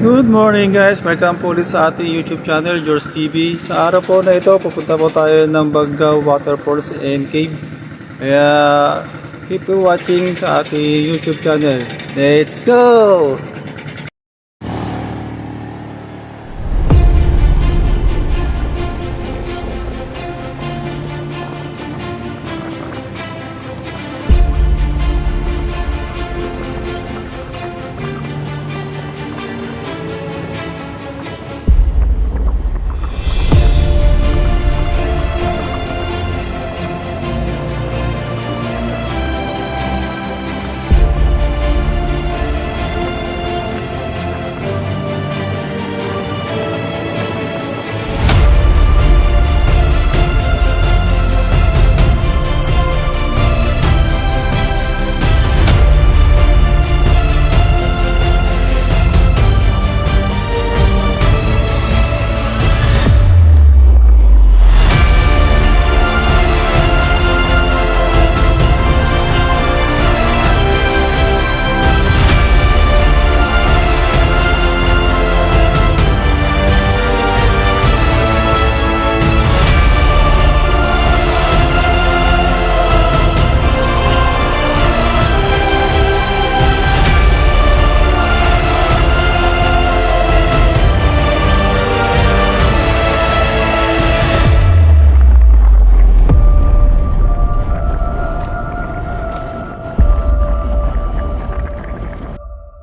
Good morning guys, welcome po ulit sa ating YouTube channel, George TV. Sa araw po na ito, pupunta po tayo ng Baggao Waterfalls and Cave. Kaya keep watching sa ating YouTube channel. Let's go!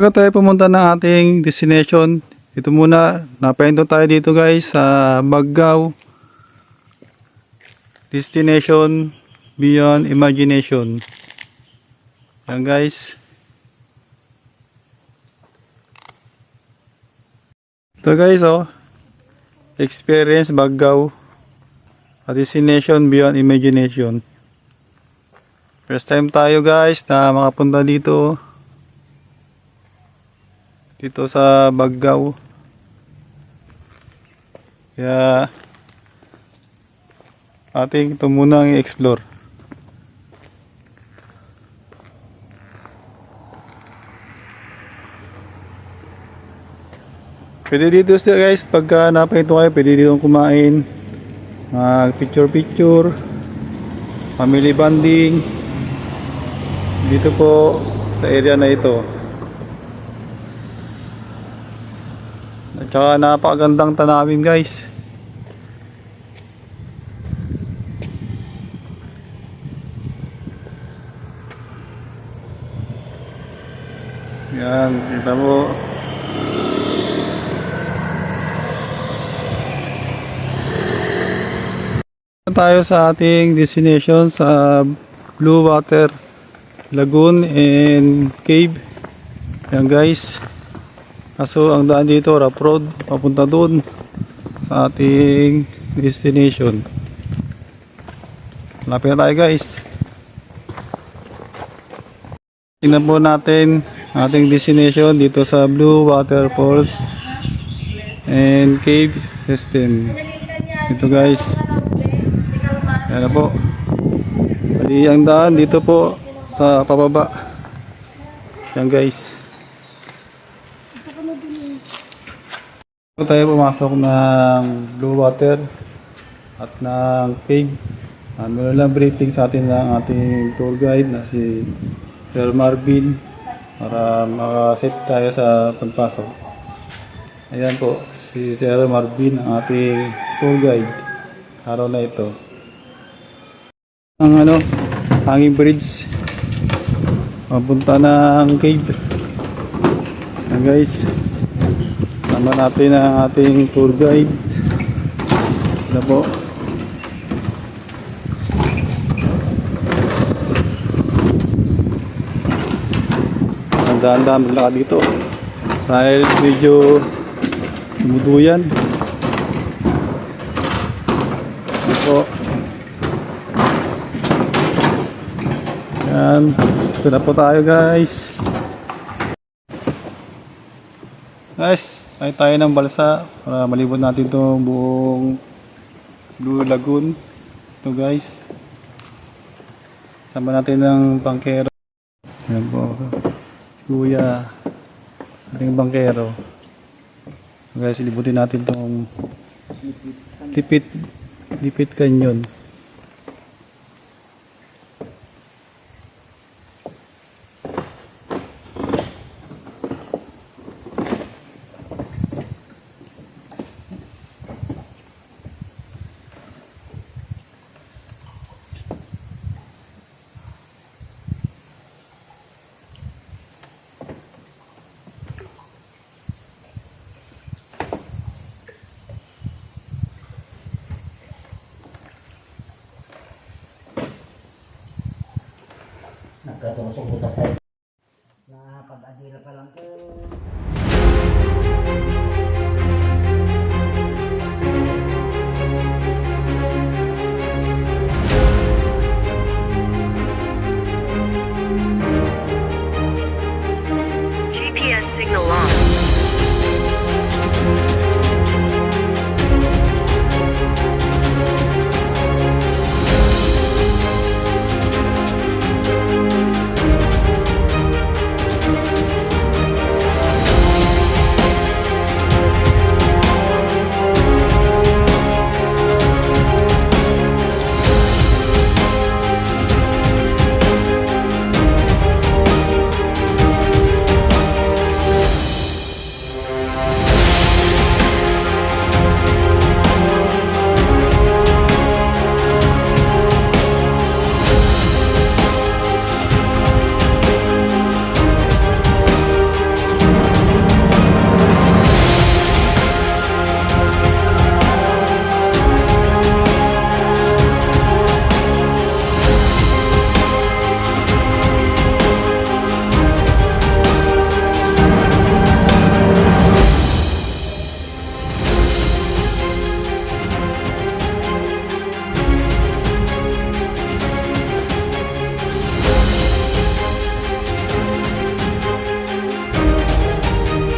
Bago tayo pumunta ng ating destination, ito muna, napaindo tayo dito guys sa Baggao Destination Beyond Imagination. Yan guys. Ito guys Experience Baggao Destination Beyond Imagination. First time tayo guys na makapunta dito sa Baggao. Kaya ating ito muna i-explore. Pwede dito guys, pagka napahinto kayo, pwede dito kumain, picture, family bonding dito po sa area na ito. At saka napakagandang tanawin guys. Yan, kita mo. Tayo sa ating destination sa Blue Water Lagoon and Cave. Yan guys. Kaso ang daan dito rough road papunta doon sa ating destination. Malapit na tayo guys. Tingnan po natin ating destination dito sa Blue Waterfalls and Cave System. Ito guys. Yan na po. Bali ang daan dito po sa pababa. Yan guys. Tayo pumasok ng Blue Water at ng Cave. Meron lang briefing sa atin ng ating tour guide na si Sir Marvin para makaset tayo sa pagpasok. Ayan po si Sir Marvin ang ating tour guide araw na ito. Ang hanging bridge papunta ng Cave. Ayan guys, sama natin ang ating tour guide. Ano po? Ang daan-daan lang dito dahil medyo sumuduyan. Ano po? Yan, ito na po tayo guys. Ay tayo ng balsa para malibot natin itong buong Blue Lagoon. Ito guys, sama natin ng bangkero. Ayan po, kuya, ating bangkero. Guys, libutin natin tong Tipit Canyon. Nagkatusok ko tayo. Nakapag-adila pa lang ko. GPS signal lost.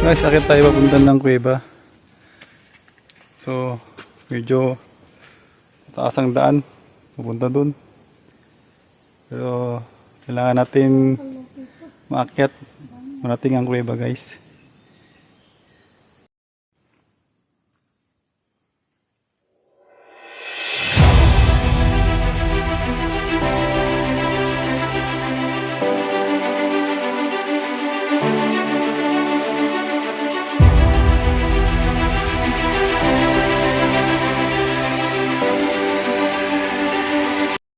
Guys, akit tayo papunta ng kuweba. So, medyo taas ang daan papunta dun. Pero kailangan natin maakyat marating ang kuweba, guys.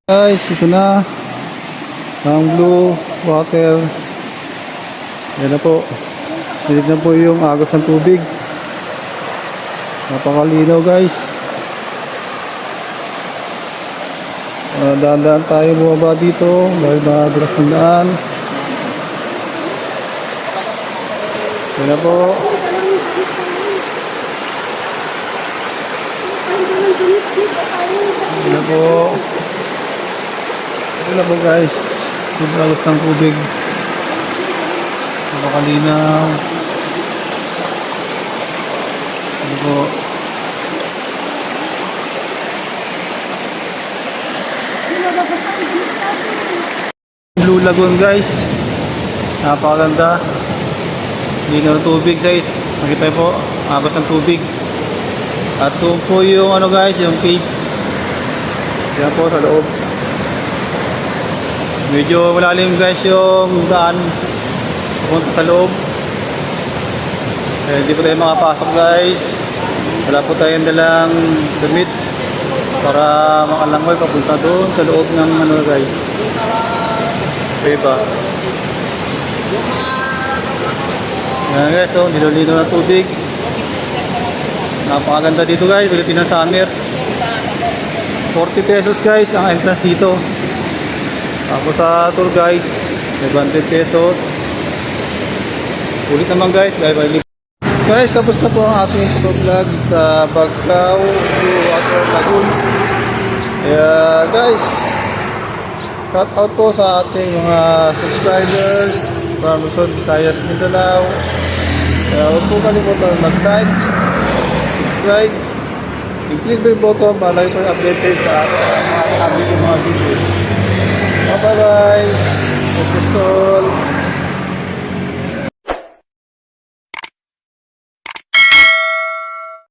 Guys, ito na ang blue water. Yan na po. Dinig na po yung agos ng tubig. Napakalinaw, guys. Dahan-dahan tayo bumaba dito dahil madulas ng daan. Yan na po. Yan na po. Wala po, guys, yung agos ng tubig, napakalinaw. Ano po, Blue Lagoon, guys, napakaganda. Linaw ng tubig, guys, makita po agos ng tubig. At kung po yung ano, guys, yung cave, yan po sa loob. Medyo malalim, guys, yung daan pupunta sa loob. Hindi po tayo makapasok, guys. Wala po tayong dalang damit para makalangoy papunta doon sa loob ng ano, guys, kuweba. Yan, guys, so nilolino ng tubig. Napakaganda dito, guys, Pilipinas Summer. 40 pesos, guys, ang entrance dito. Ako sa tour guide, 500 pesos. Ulit naman, guys, bye-bye. Guys, tapos na po ang ating vlog sa Bagcao Blue Water Lagoon. Kaya, guys, shout out po sa ating mga subscribers from Luzon, Visayas, Mindanao. Kaya huwag po kalimutan mag-like, subscribe, i-click bell button para kayo po updated sa mga videos. Bye-bye! Gusto